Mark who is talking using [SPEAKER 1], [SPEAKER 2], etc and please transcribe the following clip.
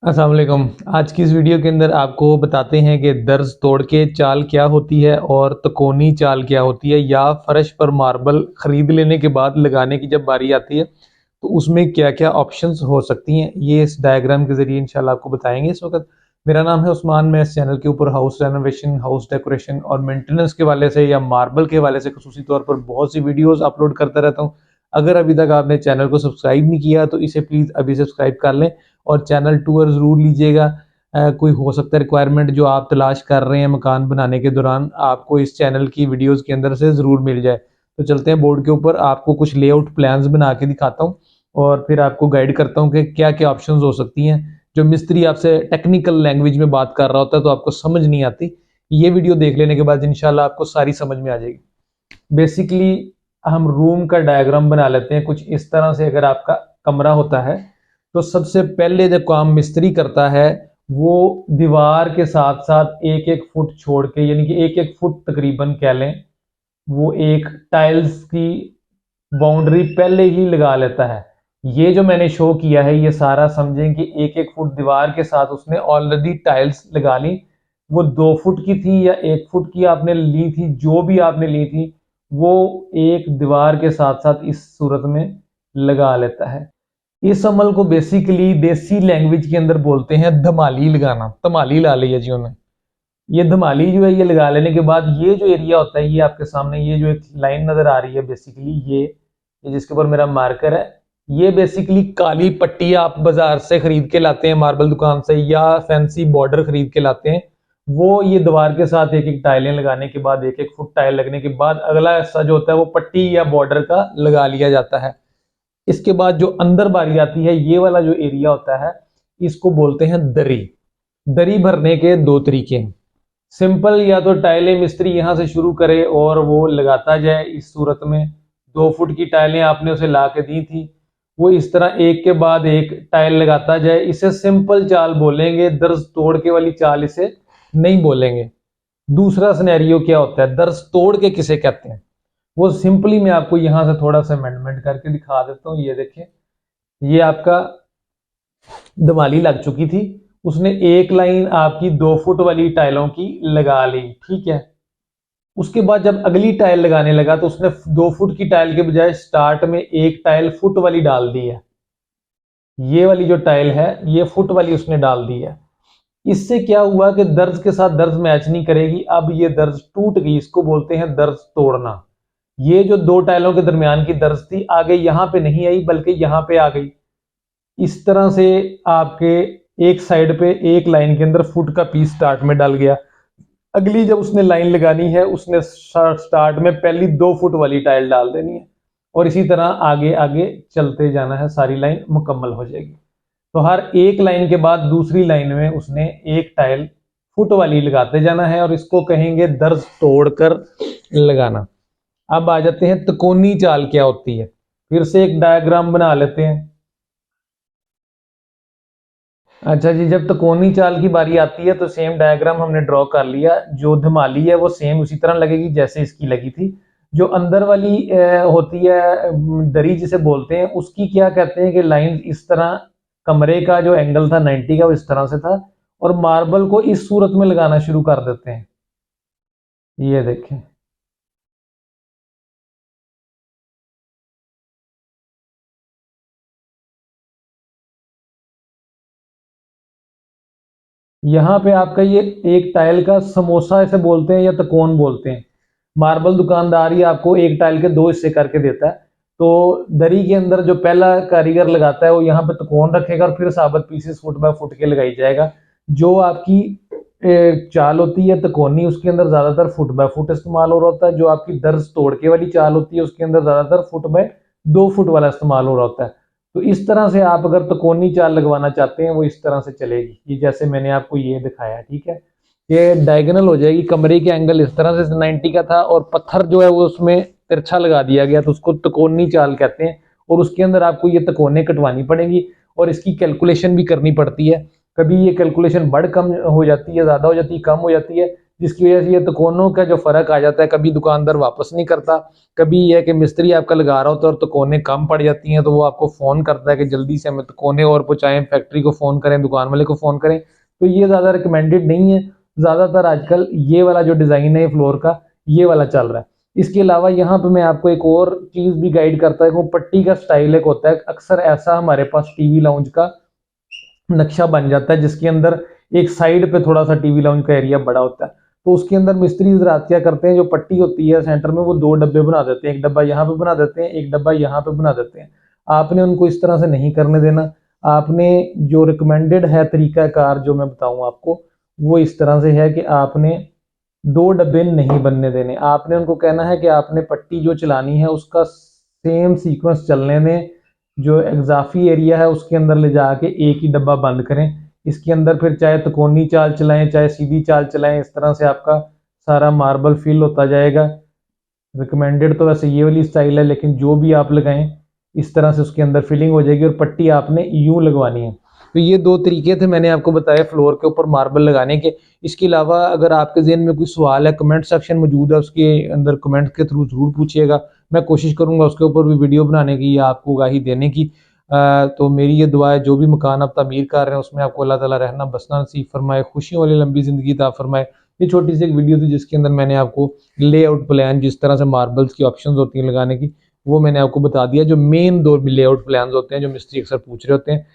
[SPEAKER 1] अस्सलाम वालेकुम। आज की इस वीडियो के अंदर आपको बताते हैं कि दर्ज तोड़ के चाल क्या होती है और तकोनी चाल क्या होती है, या फर्श पर मार्बल खरीद लेने के बाद लगाने की जब बारी आती है तो उसमें क्या क्या ऑप्शंस हो सकती हैं, ये इस डायग्राम के ज़रिए इंशाल्लाह आपको बताएंगे। इस वक्त मेरा नाम है उस्मान। मैं इस चैनल के ऊपर हाउस रेनोवेशन, हाउस डेकोरेशन और मेंटेनेंस के हवाले से या मार्बल के हवाले से खसूसी तौर पर बहुत सी वीडियोज़ अपलोड करता रहता हूँ। अगर अभी तक आपने चैनल को सब्सक्राइब नहीं किया तो इसे प्लीज़ अभी सब्सक्राइब कर लें और चैनल टूर ज़रूर लीजिएगा। कोई हो सकता है रिक्वायरमेंट जो आप तलाश कर रहे हैं मकान बनाने के दौरान, आपको इस चैनल की वीडियोस के अंदर से ज़रूर मिल जाए। तो चलते हैं बोर्ड के ऊपर, आपको कुछ लेआउट प्लान्स बना के दिखाता हूँ और फिर आपको गाइड करता हूँ कि क्या क्या ऑप्शंस हो सकती हैं। जो मिस्त्री आपसे टेक्निकल लैंग्वेज में बात कर रहा होता है तो आपको समझ नहीं आती, ये वीडियो देख लेने के बाद इंशाल्लाह आपको सारी समझ में आ जाएगी। बेसिकली हम रूम का डायग्राम बना लेते हैं कुछ इस तरह से। अगर आपका कमरा होता है तो सबसे पहले जब काम मिस्त्री करता है वो दीवार के साथ साथ एक एक फुट छोड़ के, यानी कि एक एक फुट तकरीबन कह लें, वो एक टाइल्स की बाउंड्री पहले ही लगा लेता है। ये जो मैंने शो किया है ये सारा समझें कि एक एक फुट दीवार के साथ उसने ऑलरेडी टाइल्स लगा ली। वो 2 फुट की थी या 1 फुट की आपने ली थी, जो भी आपने ली थी, वो एक दीवार के साथ साथ इस सूरत में लगा लेता है। इस अमल को बेसिकली देसी लैंग्वेज के अंदर बोलते हैं धमाली लगाना। धमाली ला ली है जी उन्होंने। ये धमाली जो है ये लगा लेने के बाद ये जो एरिया होता है, ये आपके सामने ये जो एक लाइन नजर आ रही है, बेसिकली ये जिसके ऊपर मेरा मार्कर है, ये बेसिकली काली पट्टी आप बाजार से खरीद के लाते हैं, मार्बल दुकान से, या फैंसी बॉर्डर खरीद के लाते हैं। वो ये दीवार के साथ एक एक टाइलें लगाने के बाद, एक एक फुट टाइल लगने के बाद अगला हिस्सा जो होता है वो पट्टी या बॉर्डर का लगा लिया जाता है। इसके बाद जो अंदर बारी आती है, ये वाला जो एरिया होता है, इसको बोलते हैं दरी। दरी भरने के दो तरीके हैं। सिंपल, या तो टाइलें मिस्त्री यहां से शुरू करे और वो लगाता जाए। इस सूरत में 2 फुट की टाइलें आपने उसे ला के दी थी, वो इस तरह एक के बाद एक टाइल लगाता जाए। इसे सिंपल चाल बोलेंगे, दर्ज तोड़ के वाली चाल इसे नहीं बोलेंगे। दूसरा सिनेरियो क्या होता है, दर्ज तोड़ के किसे कहते हैं, वो सिंपली मैं आपको यहां से थोड़ा सा अमेंडमेंट करके दिखा देता हूं। ये देखें, ये आपका दीवाली लग चुकी थी, उसने एक लाइन आपकी 2 फुट वाली टाइलों की लगा ली, ठीक है। उसके बाद जब अगली टाइल लगाने लगा तो उसने 2 फुट की टाइल के बजाय स्टार्ट में एक टाइल फुट वाली डाल दी है। ये वाली जो टाइल है ये फुट वाली उसने डाल दी है। इससे क्या हुआ कि दर्ज के साथ दर्ज मैच नहीं करेगी, अब ये दर्ज टूट गई, इसको बोलते हैं दर्ज तोड़ना। ये जो दो टाइलों के दरमियान की दर्ज थी आगे यहां पे नहीं आई बल्कि यहां पे आ गई। इस तरह से आपके एक साइड पे एक लाइन के अंदर फुट का पीस स्टार्ट में डल गया। अगली जब उसने लाइन लगानी है उसने स्टार्ट में पहली 2 फुट वाली टाइल डाल देनी है और इसी तरह आगे आगे चलते जाना है, सारी लाइन मुकम्मल हो जाएगी। तो हर एक लाइन के बाद दूसरी लाइन में उसने एक टाइल फुट वाली लगाते जाना है और इसको कहेंगे दर्ज तोड़कर लगाना। अब आ जाते हैं तकोनी चाल क्या होती है। फिर से एक डायग्राम बना लेते हैं। अच्छा जी, जब तकोनी चाल की बारी आती है तो सेम डायग्राम हमने ड्रॉ कर लिया। जो धमाली है वो सेम उसी तरह लगेगी जैसे इसकी लगी थी। जो अंदर वाली होती है दरी जिसे बोलते हैं, उसकी क्या कहते हैं कि लाइन इस तरह, कमरे का जो एंगल था 90 का वो इस तरह से था और मार्बल को इस सूरत में लगाना शुरू कर देते हैं। ये देखें, यहाँ पे आपका ये एक टाइल का समोसा इसे बोलते हैं या तकोन बोलते हैं। मार्बल दुकानदार ही आपको एक टाइल के 2 हिस्से करके देता है। तो दरी के अंदर जो पहला कारीगर लगाता है वो यहाँ पे तकोन रखेगा और फिर साबित पीसेस फुट बाय फुट के लगाई जाएगा। जो आपकी चाल होती है तकोनी, उसके अंदर ज्यादातर फुट बाय फुट इस्तेमाल हो रहा होता है। जो आपकी दर्ज तोड़ के वाली चाल होती है उसके अंदर ज्यादातर फुट बाय 2 फुट वाला इस्तेमाल हो रहा होता है। तो इस तरह से आप अगर तकोनी चाल लगवाना चाहते हैं वो इस तरह से चलेगी, ये जैसे मैंने आपको ये दिखाया, ठीक है। ये डायगोनल हो जाएगी, कमरे के एंगल इस तरह से 90 का था और पत्थर जो है वो उसमें तिरछा लगा दिया गया तो उसको तकोनी चाल कहते हैं। और उसके अंदर आपको ये तकोने कटवानी पड़ेंगी और इसकी कैलकुलेशन भी करनी पड़ती है। कभी ये कैलकुलेशन बढ़ कम हो जाती है, ज्यादा हो जाती है, कम हो जाती है। जिसकी वजह से ये तकोनों का जो फ़र्क आ जाता है, कभी दुकानदार वापस नहीं करता, कभी यह है कि मिस्त्री आपका लगा रहा होता है और तकोने कम पड़ जाती हैं, तो वो आपको फ़ोन करता है कि जल्दी से हमें तकोने और पहुँचाएँ, फैक्ट्री को फ़ोन करें, दुकान वाले को फ़ोन करें। तो ये ज़्यादा रिकमेंडेड नहीं है। ज़्यादातर आजकल ये वाला जो डिज़ाइन है फ्लोर का, ये वाला चल रहा है। इसके अलावा यहाँ पे मैं आपको एक और चीज़ भी गाइड करता है, वो पट्टी का स्टाइल एक होता है। अक्सर ऐसा हमारे पास टीवी लाउंज का नक्शा बन जाता है, जिसके अंदर एक साइड पे थोड़ा सा टीवी लाउंज का एरिया बड़ा होता है। तो उसके अंदर मिस्त्री हज़रात क्या करते हैं, जो पट्टी होती है सेंटर में, वो 2 डब्बे बना देते हैं। एक डब्बा यहाँ पे बना देते हैं, एक डब्बा यहाँ पे बना देते हैं। आपने उनको इस तरह से नहीं करने देना। आपने जो रिकमेंडेड है तरीकाकार जो मैं बताऊँ आपको, वो इस तरह से है कि आपने 2 डब्बे नहीं बनने देने। आपने उनको कहना है कि आपने पट्टी जो चलानी है उसका सेम सीक्वेंस चलने दें। जो इज़ाफ़ी एरिया है उसके अंदर ले जाके एक ही डब्बा बंद करें। इसके अंदर फिर चाहे तिकोनी चाल चलाएँ, चाहे सीधी चाल चलाएँ, इस तरह से आपका सारा मार्बल फिल होता जाएगा। रिकमेंडेड तो वैसे ये वाली स्टाइल है, लेकिन जो भी आप लगाएँ, इस तरह से उसके अंदर फिलिंग हो जाएगी और पट्टी आपने यूँ लगवानी है। तो ये 2 तरीके थे मैंने आपको बताए फ्लोर के ऊपर मार्बल लगाने के। इसके अलावा अगर आपके ज़हन में कोई सवाल है, कमेंट सेक्शन मौजूद है, उसके अंदर कमेंट के थ्रू ज़रूर पूछिएगा। मैं कोशिश करूँगा उसके ऊपर भी वीडियो बनाने की या आपको आगाही देने की। तो मेरी ये दुआ है, जो भी मकान आप तामीर कर रहे हैं उसमें आपको अल्लाह ताला रहना बसना नसीब फरमाए, खुशियों वाली लंबी ज़िंदगी अता फरमाए। ये छोटी सी एक वीडियो थी जिसके अंदर मैंने आपको लेआउट प्लान, जिस तरह से मार्बल्स की ऑप्शंस होती हैं लगाने की, वो मैंने आपको बता दिया। जो मेन 2 लेआउट प्लान्स होते हैं, जो मिस्त्री अक्सर पूछ रहे होते हैं।